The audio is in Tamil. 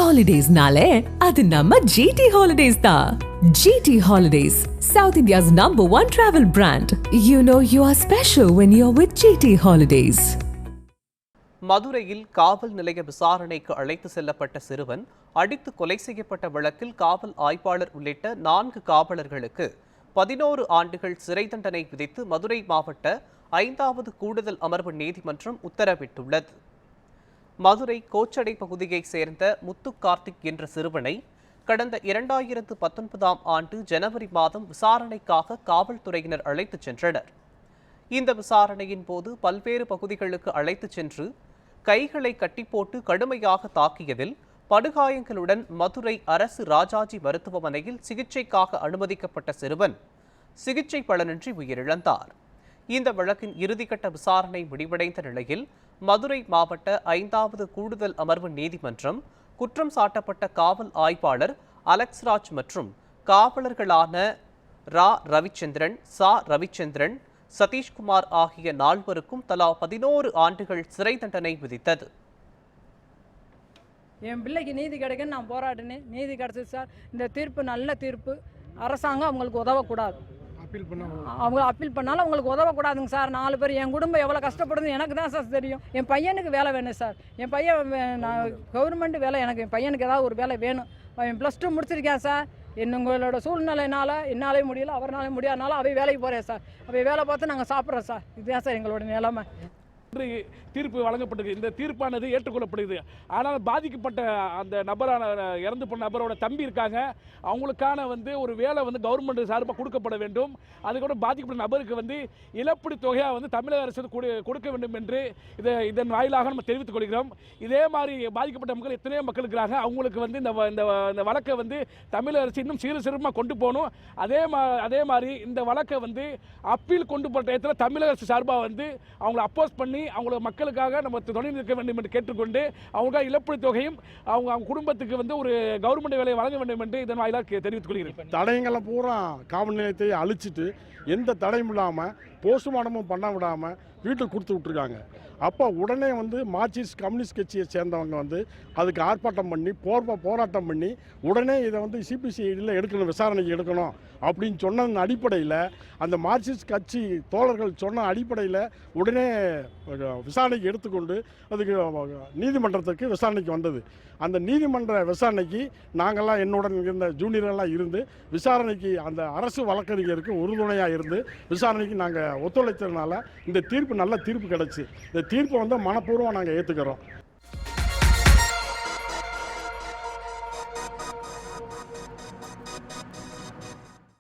Holidays-nale, adu namma GT Holidays da. GT Holidays, South India's #1 travel brand. You know you are special when you're with GT Holidays. மதுரையில் காவல் நிலைய விசாரணைக்கு அழைத்து செல்லப்பட்ட சிறுவன் அடித்து கொலை செய்யப்பட்ட வழக்கில் காவல் ஆய்வாளர் உள்ளிட்ட 4 காவலர்களுக்கு 11 ஆண்டுகள் சிறை தண்டனை விதித்து மதுரை மாவட்ட 5வது கூடுதல் அமர்வு நீதிமன்றம் உத்தரவிட்டுள்ளது. மதுரை கோச்சடை பகுதியைச் சேர்ந்த முத்து கார்த்திக் என்ற சிறுவனை கடந்த 2019ஆம் ஆண்டு ஜனவரி மாதம் விசாரணைக்காக காவல்துறையினர் அழைத்துச் சென்றனர். இந்த விசாரணையின் போது பல்வேறு பகுதிகளுக்கு அழைத்துச் சென்று கைகளை கட்டிப்போட்டு கடுமையாக தாக்கியதில் படுகாயங்களுடன் மதுரை அரசு ராஜாஜி மருத்துவமனையில் சிகிச்சைக்காக அனுமதிக்கப்பட்ட சிறுவன் சிகிச்சை பலனின்றி உயிரிழந்தார். இந்த வழக்கின் இறுதிக்கட்ட விசாரணை முடிவடைந்த நிலையில் மதுரை மாவட்ட 5வது கூடுதல் அமர்வு நீதிமன்றம் குற்றம் சாட்டப்பட்ட காவல் ஆய்வாளர் அலெக்ஸ்ராஜ் மற்றும் காவலர்களான ரவிச்சந்திரன், ரவிச்சந்திரன், சதீஷ்குமார் ஆகிய 4 தலா 11 ஆண்டுகள் சிறை தண்டனை விதித்தது. என் பிள்ளைக்கு நீதி கிடைக்குன்னு நான் போராடினேன். நீதி கிடைச்சது சார். இந்த தீர்ப்பு நல்ல தீர்ப்பு. அரசாங்கம் அவங்களுக்கு உதவக்கூடாது. அவங்க அப்பீல் பண்ணாலும் அவங்களுக்கு உதவக்கூடாதுங்க சார். 4 பேர் என் குடும்பம் எவ்வளோ கஷ்டப்படுதுன்னு எனக்கு தான் சார் தெரியும். என் பையனுக்கு வேலை வேணும் சார். என் பையன் கவர்மெண்ட் வேலை, எனக்கு என் பையனுக்கு ஏதாவது ஒரு வேலை வேணும். அவன் +2 முடிச்சிருக்கேன் சார். உங்களோட சூழ்நிலைனால என்னாலே முடியல, அவர்னாலே முடியாதனால அவை வேலைக்கு போகிறேன் சார். அவை வேலை பார்த்து நாங்கள் சாப்பிட்றோம் சார். இதுதான் சார் எங்களோட நிலைமை. தீர்ப்பு வழங்கப்பட்டது. இந்த தீர்ப்பானது ஏற்றுக்கொள்ளப்படுது. ஆனால் பாதிக்கப்பட்ட அந்த நபரான இறந்து போன நபரோட தம்பி இருக்காங்க. அவங்களுக்கான ஒரு வேலை கவர்மெண்ட் சார்பாக கொடுக்கப்பட வேண்டும். அதுக்கப்புறம் பாதிக்கப்பட்ட நபருக்கு இழப்பீடு தொகையாக தமிழக அரசு கொடுக்க வேண்டும் என்று இதன் வாயிலாக நம்ம தெரிவித்துக் கொள்கிறோம். இதே மாதிரி பாதிக்கப்பட்ட மக்கள் எத்தனையோ மக்கள் இருக்கிறாங்க. அவங்களுக்கு இந்த வழக்கை தமிழக அரசு இன்னும் சீரசிறமாக கொண்டு போகணும். அதே மாதிரி இந்த வழக்கை அப்பீல் கொண்டு போகிற இடத்துல தமிழக அரசு சார்பாக அவங்களை அப்போஸ் பண்ணி அவங்கள மக்களுக்காக நம்ம துணை நிற்க வேண்டும் என்று கேட்டுக்கொண்டு அவங்க இழப்பீடு தொகையும் அவங்க குடும்பத்துக்கு ஒரு கவர்மெண்ட் வேலையை வழங்க வேண்டும் என்று இதன் வாயிலாக தெரிவித்துக் கொள்கிறேன். தடயங்களை பூரா காவல் நிலையத்தை அழிச்சிட்டு எந்த தடையும் இல்லாமல் போஸ்ட்மார்ட்டமும் பண்ண விடாமல் வீட்டுக்கு கொடுத்து விட்டுருக்காங்க. அப்போ உடனே மார்க்சிஸ்ட் கம்யூனிஸ்ட் கட்சியை சேர்ந்தவங்க அதுக்கு ஆர்ப்பாட்டம் பண்ணி போராட்டம் பண்ணி உடனே இதை சிபிசிஐடியில் எடுக்கணும், விசாரணைக்கு எடுக்கணும் அப்படின்னு சொன்னதன் அடிப்படையில் அந்த மார்க்சிஸ்ட் கட்சி தோழர்கள் சொன்ன அடிப்படையில் உடனே விசாரணைக்கு எடுத்துக்கொண்டு அதுக்கு நீதிமன்றத்துக்கு விசாரணைக்கு வந்தது. அந்த நீதிமன்ற விசாரணைக்கு நாங்கள்லாம் என்னுடன் இருந்த ஜூனியரெல்லாம் இருந்து விசாரணைக்கு அந்த அரசு வழக்கறிஞருக்கு உறுதுணையாக இருந்து விசாரணைக்கு நாங்கள் ஒத்துழைத்ததுனால இந்த தீர்ப்பு நல்ல தீர்ப்பு கிடச்சி. இந்த தீர்ப்பை மனப்பூர்வம் நாங்கள் ஏற்றுக்கிறோம்.